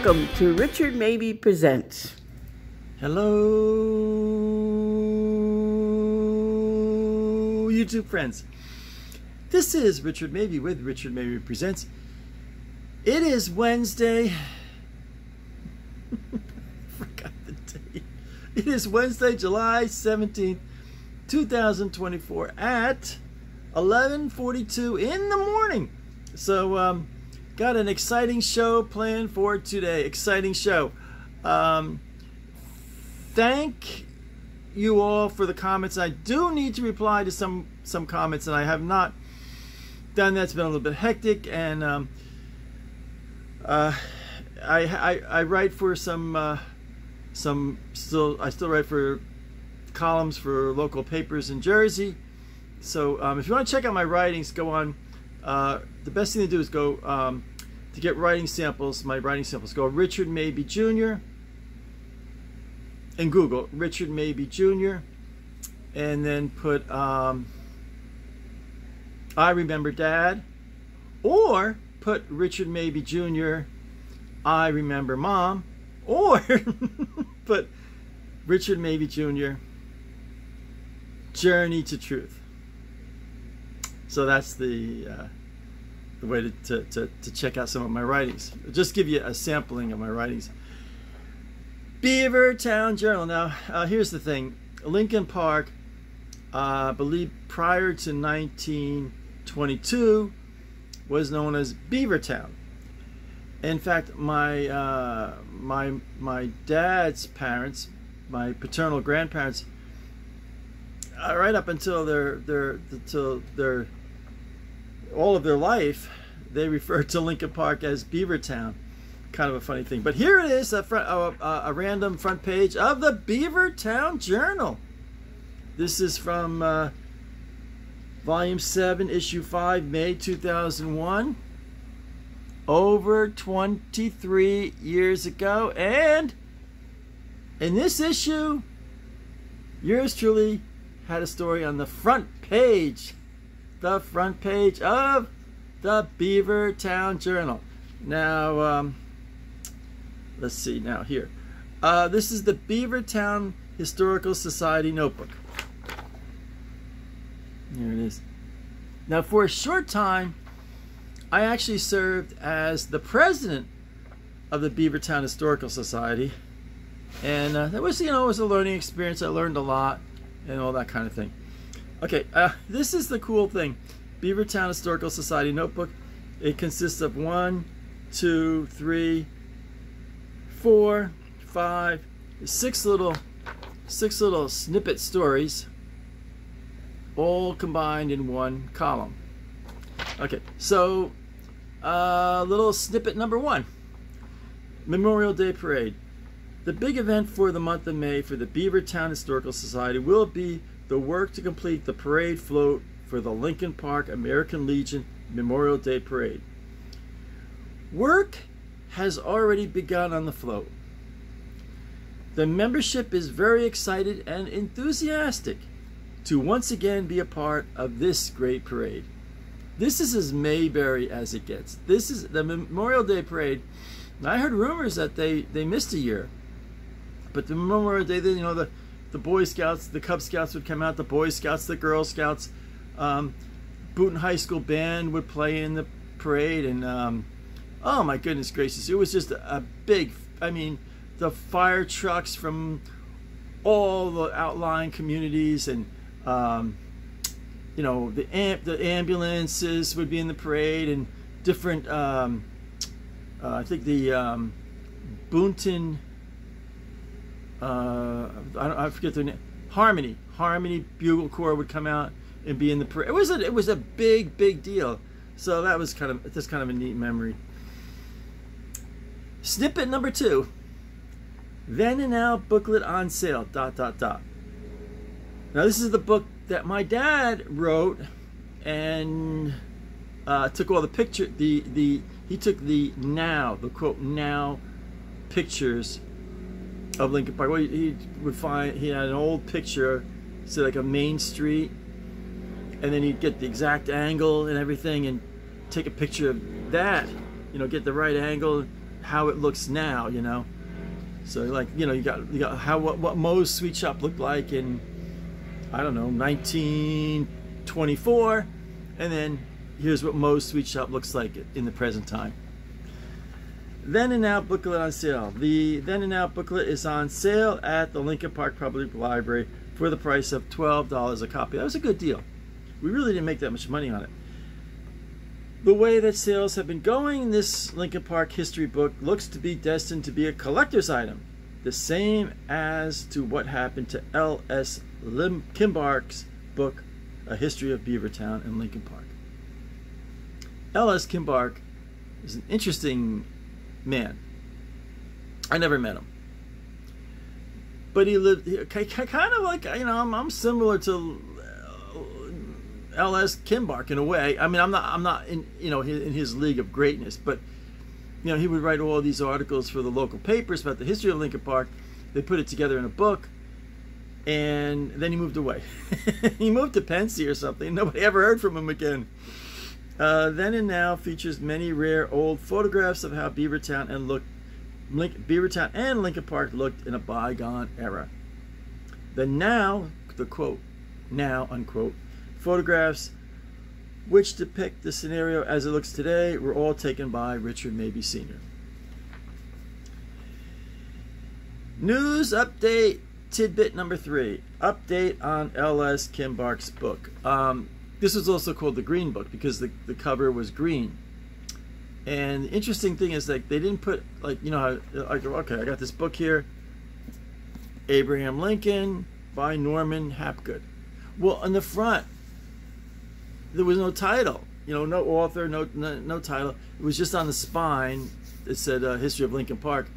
Welcome to Richard Mabey Presents. Hello, YouTube friends. This is Richard Mabey with Richard Mabey Presents. It is Wednesday. Forgot the date. It is Wednesday, July 17th, 2024 at 11:42 in the morning. So, got an exciting show planned for today. Exciting show. Thank you all for the comments. I do need to reply to some comments, and I have not done that. It's been a little bit hectic, and I write for I still write for columns for local papers in Jersey. So if you want to check out my writings, go on. The best thing to do is go to get writing samples. My writing samples. Go Richard Mabey Jr. and Google Richard Mabey Jr. and then put I Remember Dad, or put Richard Mabey Jr. I Remember Mom, or put Richard Mabey Jr. Journey to Truth. So that's the way to check out some of my writings. I'll just give you a sampling of my writings. Beavertown Journal. Now, here's the thing. Lincoln Park, I believe prior to 1922, was known as Beavertown. In fact, my dad's parents, my paternal grandparents, right up until all of their life, they referred to Lincoln Park as Beavertown. Kind of a funny thing. But here it is, a random front page of the Beavertown Journal. This is from Volume 7, Issue 5, May 2001. Over 23 years ago. And in this issue, yours truly had a story on the front page. The front page of the Beavertown Journal. Now, let's see now here. This is the Beavertown Historical Society Notebook. Here it is. Now, for a short time, I actually served as the president of the Beavertown Historical Society. And that was, it was a learning experience. I learned a lot and all that kind of thing. Okay, this is the cool thing. Beavertown Historical Society Notebook. It consists of 1, 2, 3, 4, 5, 6 little snippet stories, all combined in one column. Okay, so little snippet number 1. Memorial Day Parade. The big event for the month of May for the Beavertown Historical Society will be the work to complete the parade float for the Lincoln Park American Legion Memorial Day Parade. Work has already begun on the float. The membership is very excited and enthusiastic to once again be a part of this great parade. This is as Mayberry as it gets. This is the Memorial Day Parade. I heard rumors that they missed a year, but the Memorial Day, the Boy Scouts, the Cub Scouts would come out, the Boy Scouts, the Girl Scouts, Boonton High School band would play in the parade, and oh my goodness gracious, it was just a big, the fire trucks from all the outlying communities, and the ambulances would be in the parade, and different, I think the Boonton, I forget their name. Harmony Bugle Corps would come out and be in the parade. It was a big deal. So that was kind of a neat memory. Snippet number 2. Then and Now booklet on sale. ... Now this is the book that my dad wrote, and took all the picture. He took the quote now pictures of Lincoln Park. Well, he had an old picture, say like a Main Street, and then he'd get the exact angle and everything and take a picture of that, get the right angle how it looks now, you know. So like, you know, you got what Moe's Sweet Shop looked like in, I don't know, 1924, and then here's what Moe's Sweet Shop looks like in the present time. Then and Now booklet on sale. The Then and Now booklet is on sale at the Lincoln Park Public Library for the price of $12 a copy. That was a good deal. We really didn't make that much money on it. The way that sales have been going, this Lincoln Park history book looks to be destined to be a collector's item, the same as to what happened to L.S. Kimbark's book, A History of Beavertown and Lincoln Park. L.S. Kimbark is an interesting man. I never met him. But he lived kind of like, you know, I'm similar to L.S. Kimbark in a way. I mean, I'm not in, you know, in his league of greatness, but you know, he would write all these articles for the local papers about the history of Lincoln Park. They put it together in a book, and then he moved away. He moved to Pensy or something. Nobody ever heard from him again. Then and Now features many rare old photographs of how Beavertown and Lincoln Park looked in a bygone era. The now, the quote, now, unquote, photographs which depict the scenario as it looks today were all taken by Richard Mabey Sr. News update tidbit number 3. Update on L.S. Kimbark's book. This was also called the Green Book because the cover was green. And the interesting thing is that they didn't put, like, you know, how, like, okay, I got this book here, Abraham Lincoln by Norman Hapgood. Well, on the front, there was no title, you know, no author, no title. It was just on the spine. It said History of Lincoln Park.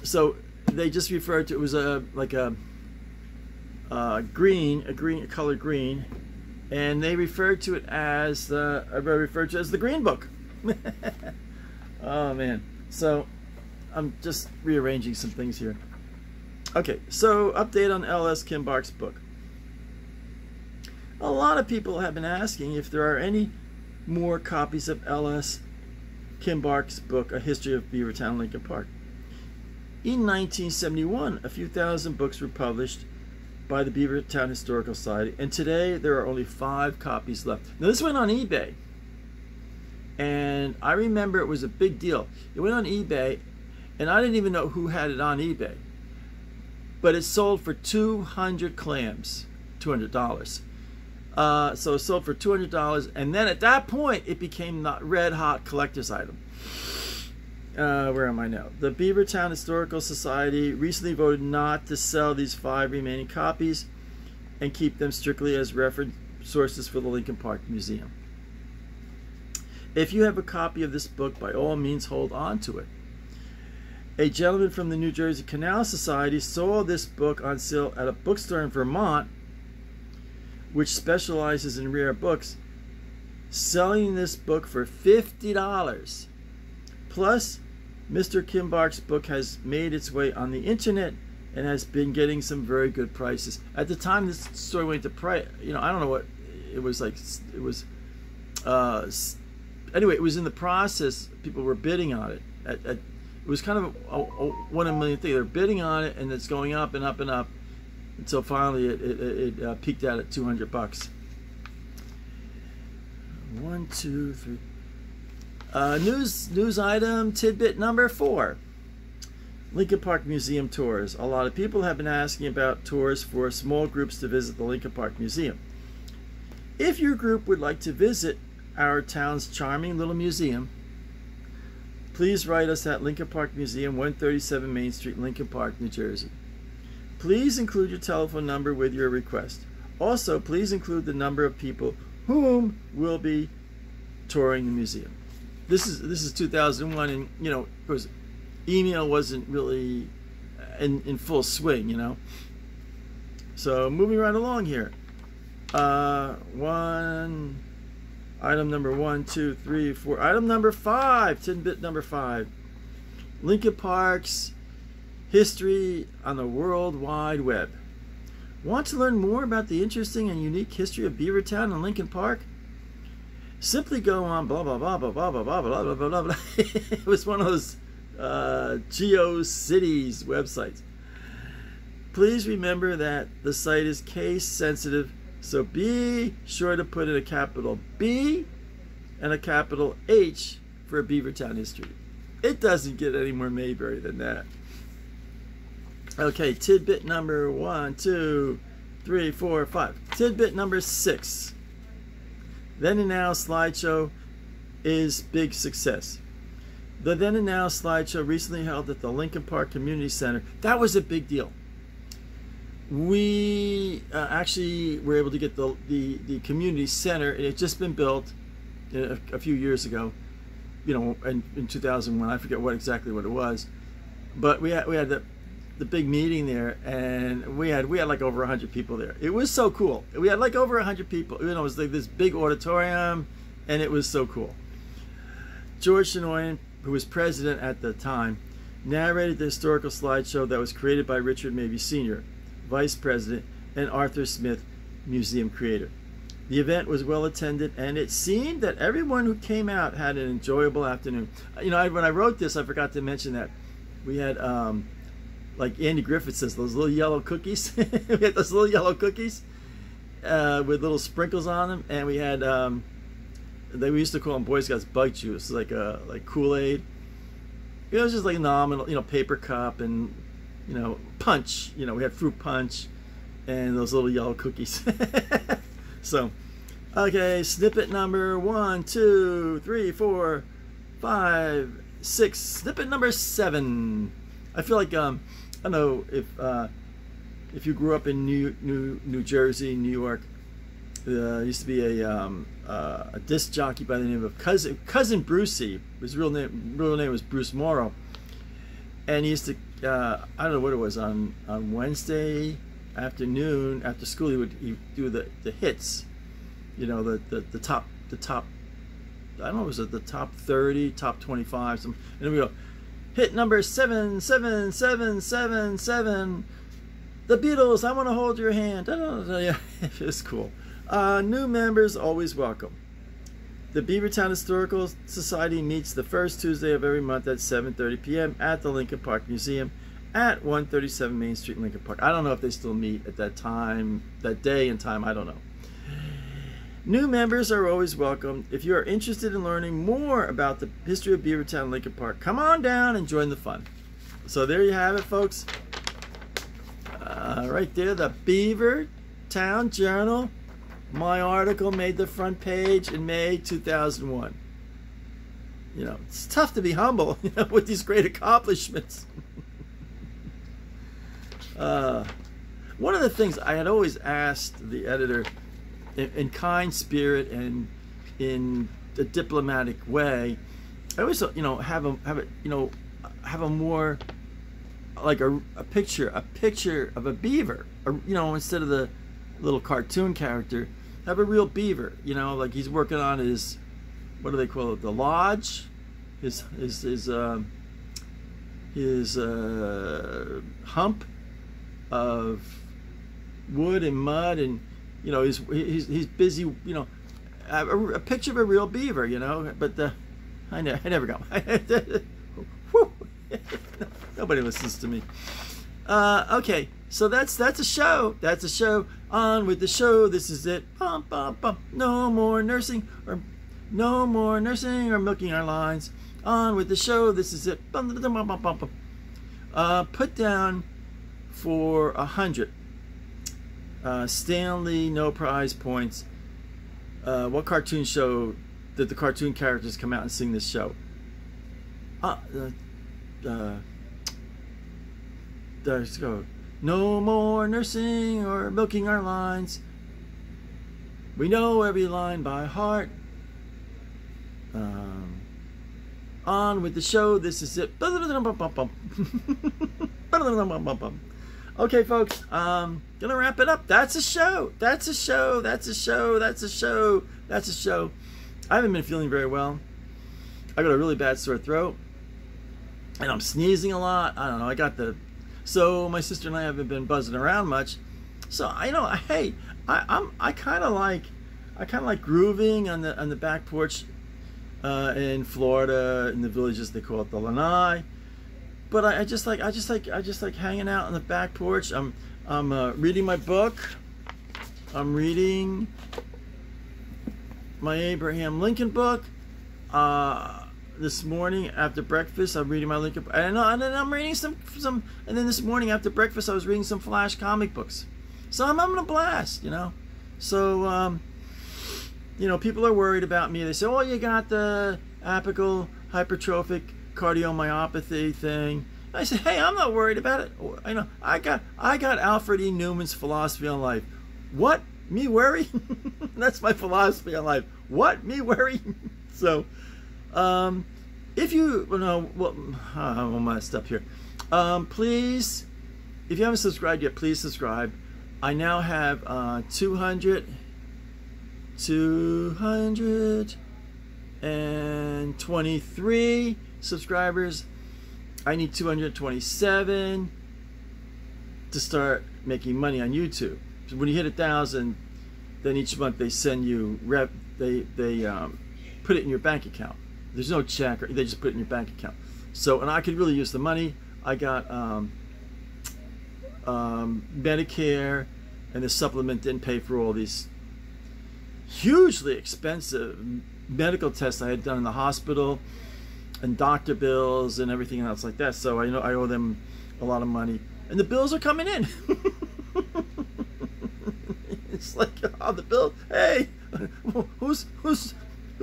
So they just referred to it was a colored green, and they referred to it as the Green Book. Oh man! So I'm just rearranging some things here. Okay, so update on L.S. Kimbark's book. A lot of people have been asking if there are any more copies of L.S. Kimbark's book, A History of Beavertown, Lincoln Park. In 1971, a few thousand books were published by the Beavertown Historical Society, and today there are only 5 copies left. Now this went on eBay, and I remember it was a big deal. It went on eBay, and I didn't even know who had it on eBay, but it sold for 200 clams, $200. So it sold for $200, and then at that point it became the red hot collector's item. Where am I now? The Beavertown Historical Society recently voted not to sell these 5 remaining copies and keep them strictly as reference sources for the Lincoln Park Museum. If you have a copy of this book, by all means hold on to it. A gentleman from the New Jersey Canal Society saw this book on sale at a bookstore in Vermont, which specializes in rare books, selling this book for $50. Plus, Mr. Kimbark's book has made its way on the internet and has been getting some very good prices. At the time this story went to price, you know, I don't know what it was like. It was, anyway, it was in the process. People were bidding on it. It was kind of a 1 in a million thing. They're bidding on it, and it's going up and up and up. Until finally it peaked out at $200. 1, 2, 3. News item tidbit number 4. Lincoln Park Museum tours. A lot of people have been asking about tours for small groups to visit the Lincoln Park Museum. If your group would like to visit our town's charming little museum, please write us at Lincoln Park Museum, 137 Main Street, Lincoln Park, New Jersey. Please include your telephone number with your request. Also, please include the number of people whom will be touring the museum. This is 2001, and you know, of course, email wasn't really in full swing, you know. So moving right along here. Item number 1, 2, 3, 4. Item number 5. Tidbit number 5. Lincoln Park's history on the World Wide Web. Want to learn more about the interesting and unique history of Beavertown and Lincoln Park? Simply go on blah blah blah blah blah blah blah blah blah blah blah. It was one of those GeoCities websites. Please remember that the site is case sensitive, so be sure to put in a capital B and a capital H for Beavertown history. It doesn't get any more Mayberry than that. Okay, tidbit number 1, 2, 3, 4, 5. Tidbit number 6. Then and Now slideshow is big success. The Then and Now slideshow recently held at the Lincoln Park Community Center. That was a big deal. We actually were able to get the community center. It had just been built a few years ago, you know, in 2001. I forget exactly what it was, but we had the big meeting there, and we had like over 100 people there. It was so cool. We had like over 100 people. You know, it was like this big auditorium, and it was so cool. George Shinoyan, who was president at the time, narrated the historical slideshow that was created by Richard Mabey Sr., vice president, and Arthur Smith, museum creator. The event was well attended, and it seemed that everyone who came out had an enjoyable afternoon. You know, when I wrote this, I forgot to mention that we had, like Andy Griffith says, those little yellow cookies. We had those little yellow cookies with little sprinkles on them, and we had, we used to call them Boy Scouts bug juice, like Kool-Aid. It was just like nominal, you know, paper cup and, you know, punch. You know, we had fruit punch and those little yellow cookies. So, okay, snippet number 1, 2, 3, 4, 5, 6. Snippet number 7. I feel like I don't know if you grew up in New Jersey, New York. There used to be a disc jockey by the name of Cousin Brucey. His real name was Bruce Morrow, and he used to I don't know what it was, on Wednesday afternoon after school he'd do the hits, you know, the top I don't know, was it the top 30, top 25, and then we go hit number 7, 7, 7, 7, 7. The Beatles, I Want to Hold Your Hand. I don't know, yeah, it's cool. New members always welcome. The Beavertown Historical Society meets the first Tuesday of every month at 7:30 p.m. at the Lincoln Park Museum at 137 Main Street, Lincoln Park. I don't know if they still meet at that time, that day and time, I don't know. New members are always welcome. If you are interested in learning more about the history of Beavertown, Lincoln Park, come on down and join the fun. So there you have it, folks. Right there, the Beavertown Journal. My article made the front page in May 2001. You know, it's tough to be humble, you know, with these great accomplishments. One of the things I had always asked the editor, in kind spirit and in a diplomatic way, I always, you know, have a more like a picture of a beaver, you know, instead of the little cartoon character. Have a real beaver, you know, like he's working on his, what do they call it, the lodge, his hump of wood and mud, and you know he's busy, you know, a picture of a real beaver, you know, but I never got one. Nobody listens to me. Okay, so that's a show. That's a show. On with the show. This is it. Bum, bum, bum. No more nursing or milking our lines. On with the show. This is it. Bum, bum, bum, bum, bum. Put down for 100. Stanley, no prize points. What cartoon show did the cartoon characters come out and sing this show? Let's go. No more nursing or milking our lines. We know every line by heart. On with the show. This is it. Okay, folks. Gonna wrap it up. That's a show. That's a show. That's a show. That's a show. That's a show. I haven't been feeling very well. I got a really bad sore throat, and I'm sneezing a lot. I don't know. I got the. So my sister and I haven't been buzzing around much. So I know, hey, I kind of like grooving on the back porch in Florida, in the villages they call it the lanai. but I just like hanging out on the back porch. I'm reading my book. I'm reading my Abraham Lincoln book. This morning after breakfast, I'm reading my Lincoln, and then I'm reading some, and then this morning after breakfast, I was reading some Flash comic books. So I'm having a blast, you know. So you know, people are worried about me. They say, "Oh, you got the apical hypertrophic cardiomyopathy thing." I say, "Hey, I'm not worried about it. You know, I got Alfred E. Newman's philosophy on life. What? Me worry? That's my philosophy on life. What? Me worry?" So, if you know, well, I'm messed up here. Please, if you haven't subscribed yet, please subscribe. I now have 223 subscribers. I need 227 to start making money on YouTube. So when you hit 1,000, then each month they send you they put it in your bank account. There's no check, or they just put it in your bank account. So, and I could really use the money. I got Medicare, and the supplement didn't pay for all these hugely expensive medical tests I had done in the hospital, and doctor bills and everything else like that. So I know I owe them a lot of money, and the bills are coming in. It's like, oh, the bill. Hey, who's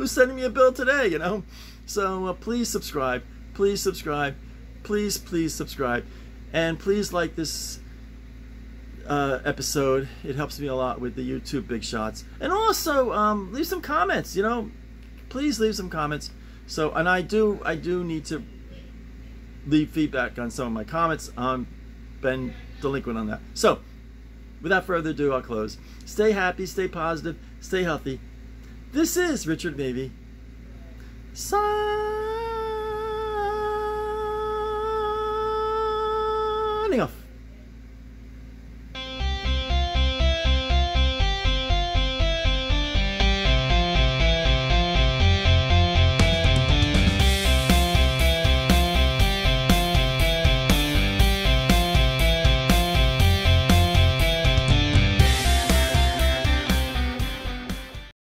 sending me a bill today? You know. So please subscribe. Please subscribe. Please subscribe, and please like this episode. It helps me a lot with the YouTube big shots. And also leave some comments, you know. Please leave some comments. So, and I do need to leave feedback on some of my comments. Been delinquent on that. So without further ado, I'll close. Stay happy, stay positive, stay healthy. This is Richard Mabey signing off.